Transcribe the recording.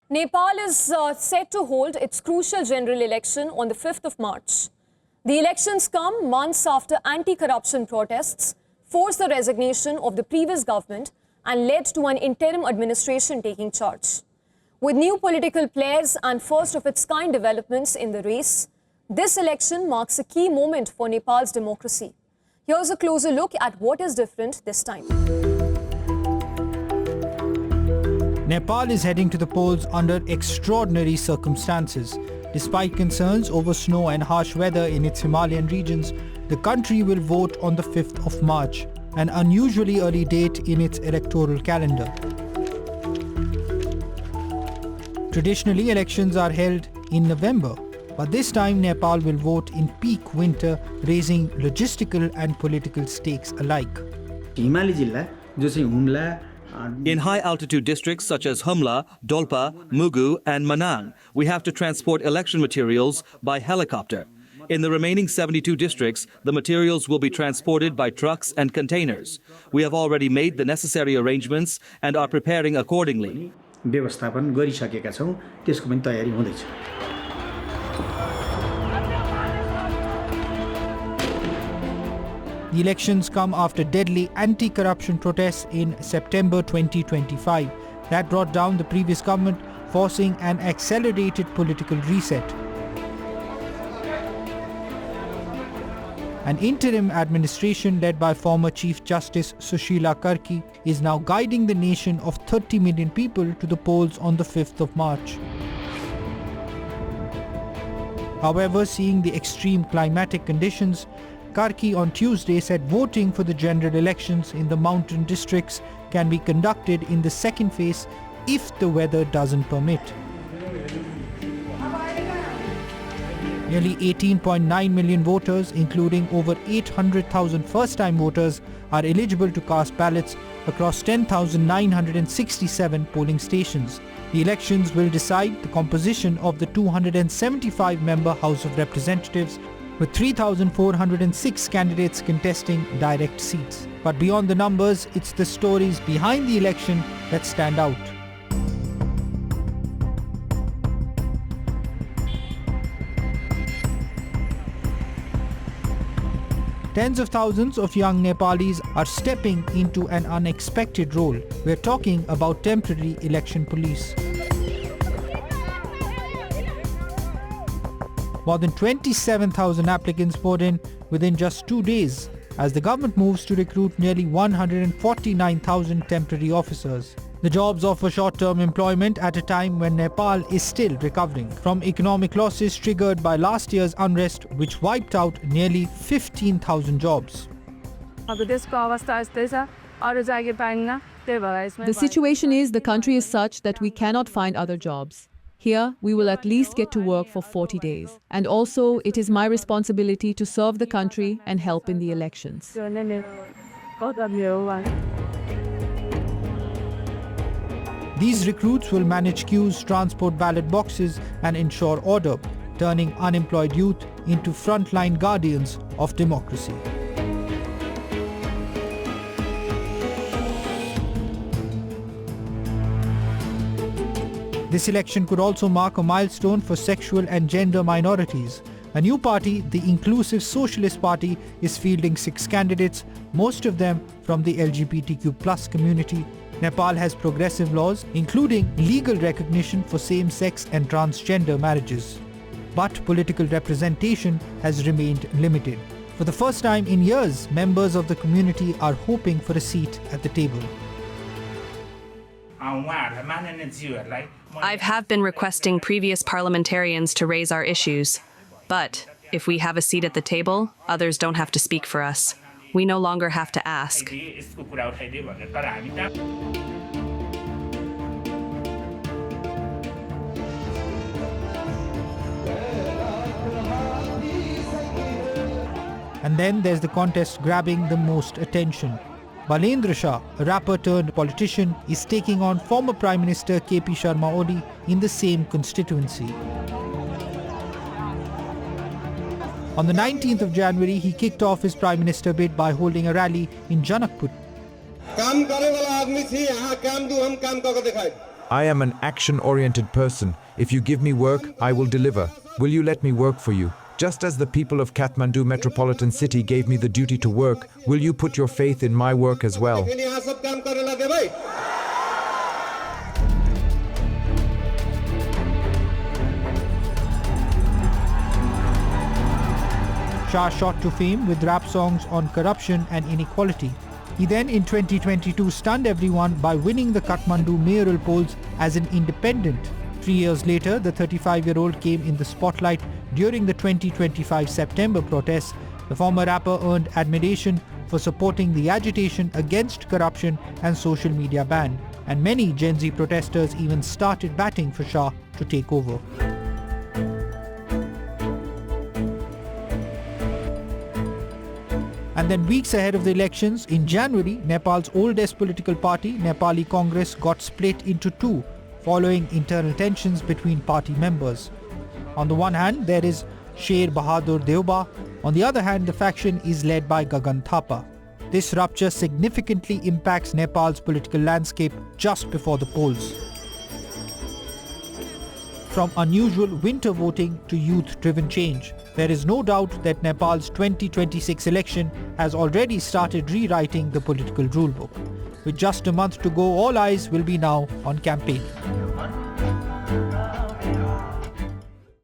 Nepal is set to hold its crucial general election on the 5th of March. The elections come months after anti-corruption protests forced the resignation of the previous government and led to an interim administration taking charge. With new political players and first-of-its-kind developments in the race, this election marks a key moment for Nepal's democracy. Here's a closer look at what is different this time. Nepal is heading to the polls under extraordinary circumstances. Despite concerns over snow and harsh weather in its Himalayan regions, the country will vote on the 5th of March, an unusually early date in its electoral calendar. Traditionally, elections are held in November, but this time Nepal will vote in peak winter, raising logistical and political stakes alike. In high-altitude districts such as Humla, Dolpa, Mugu and Manang, we have to transport election materials by helicopter. In the remaining 72 districts, the materials will be transported by trucks and containers. We have already made the necessary arrangements and are preparing accordingly. The elections come after deadly anti-corruption protests in September 2025 that brought down the previous government, forcing an accelerated political reset. An interim administration led by former Chief Justice Sushila Karki is now guiding the nation of 30 million people to the polls on the 5th of March. However, seeing the extreme climatic conditions, Karki on Tuesday said voting for the general elections in the mountain districts can be conducted in the second phase if the weather doesn't permit. Nearly 18.9 million voters, including over 800,000 first-time voters, are eligible to cast ballots across 10,967 polling stations. The elections will decide the composition of the 275-member House of Representatives, with 3,406 candidates contesting direct seats. But beyond the numbers, it's the stories behind the election that stand out. Tens of thousands of young Nepalis are stepping into an unexpected role. We're talking about temporary election police. More than 27,000 applicants poured in within just 2 days as the government moves to recruit nearly 149,000 temporary officers. The jobs offer short-term employment at a time when Nepal is still recovering from economic losses triggered by last year's unrest, which wiped out nearly 15,000 jobs. The situation is the country is such that we cannot find other jobs. Here, we will at least get to work for 40 days. And also, it is my responsibility to serve the country and help in the elections. These recruits will manage queues, transport ballot boxes, and ensure order, turning unemployed youth into frontline guardians of democracy. This election could also mark a milestone for sexual and gender minorities. A new party, the Inclusive Socialist Party, is fielding 6 candidates, most of them from the LGBTQ+ community. Nepal has progressive laws, including legal recognition for same-sex and transgender marriages. But political representation has remained limited. For the first time in years, members of the community are hoping for a seat at the table. I have been requesting previous parliamentarians to raise our issues. But if we have a seat at the table, others don't have to speak for us. We no longer have to ask. And then there's the contest grabbing the most attention. Balendra Shah, a rapper turned politician, is taking on former Prime Minister KP Sharma Oli in the same constituency. On the 19th of January, he kicked off his Prime Minister bid by holding a rally in Janakpur. I am an action-oriented person. If you give me work, I will deliver. Will you let me work for you? Just as the people of Kathmandu Metropolitan City gave me the duty to work, will you put your faith in my work as well? Shah shot to fame with rap songs on corruption and inequality. He then in 2022 stunned everyone by winning the Kathmandu mayoral polls as an independent. 3 years later, the 35-year-old came in the spotlight during the 2025 September protests. The former rapper earned admiration for supporting the agitation against corruption and social media ban. And many Gen Z protesters even started batting for Shah to take over. And then weeks ahead of the elections, in January, Nepal's oldest political party, Nepali Congress, got split into two, following internal tensions between party members. On the one hand, there is Sher Bahadur Deuba. On the other hand, the faction is led by Gagan Thapa. This rupture significantly impacts Nepal's political landscape just before the polls. From unusual winter voting to youth-driven change, there is no doubt that Nepal's 2026 election has already started rewriting the political rulebook. With just a month to go, all eyes will be now on campaign.